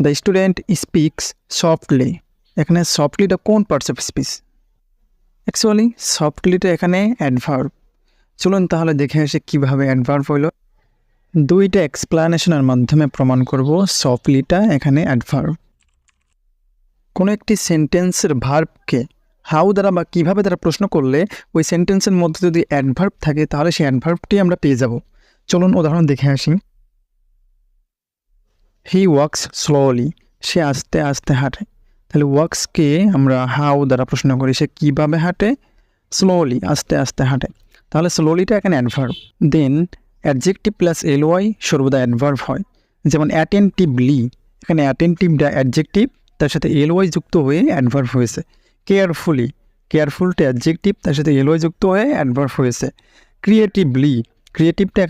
The student speaks softly, এখানে সফটলিটা কোন parts of speech? Actually সফটলিটা এখানে অ্যাডভার্ব। চলুন তাহলে দেখে আসি কীভাবে অ্যাডভার্ব হইল। দুইটা এক্সপ্লানেশনের মাধ্যমে প্রমাণ করব সফটলিটা এখানে অ্যাডভার্ব। কোনো একটি সেন্টেন্সের ভার্বকে হাউ দ্বারা বা কীভাবে দ্বারা প্রশ্ন করলে ওই সেন্টেন্সের মধ্যে যদি অ্যাডভার্ব থাকে তাহলে সেই অ্যাডভার্বটি আমরা পেয়ে যাব। চলুন উদাহরণ দেখে আসি। হি ওয়াক্স স্লোলি, সে আস্তে আস্তে হাঁটে। তাহলে ওয়াক্সকে আমরা হাউ দ্বারা প্রশ্ন করি, সে কীভাবে হাঁটে? স্লোলি, আস্তে আস্তে হাঁটে। তাহলে স্লোলিটা এখানে অ্যাডভার্ব। দেন অ্যাডজেক্টিভ প্লাস এলওয়াই সর্বদা অ্যাডভার্ব হয়। যেমন অ্যাটেন্টিভলি, এখানে অ্যাটেন্টিভটা অ্যাডজেক্টিভ, তার সাথে এলওয়াই যুক্ত হয়ে অ্যাডভার্ব হয়েছে। কেয়ারফুলি, কেয়ারফুলটা অ্যাডজেক্টিভ, তার সাথে এলওয়াই যুক্ত হয়ে অ্যাডভার্ব হয়েছে। ক্রিয়েটিভলি, ক্রিয়েটিভটা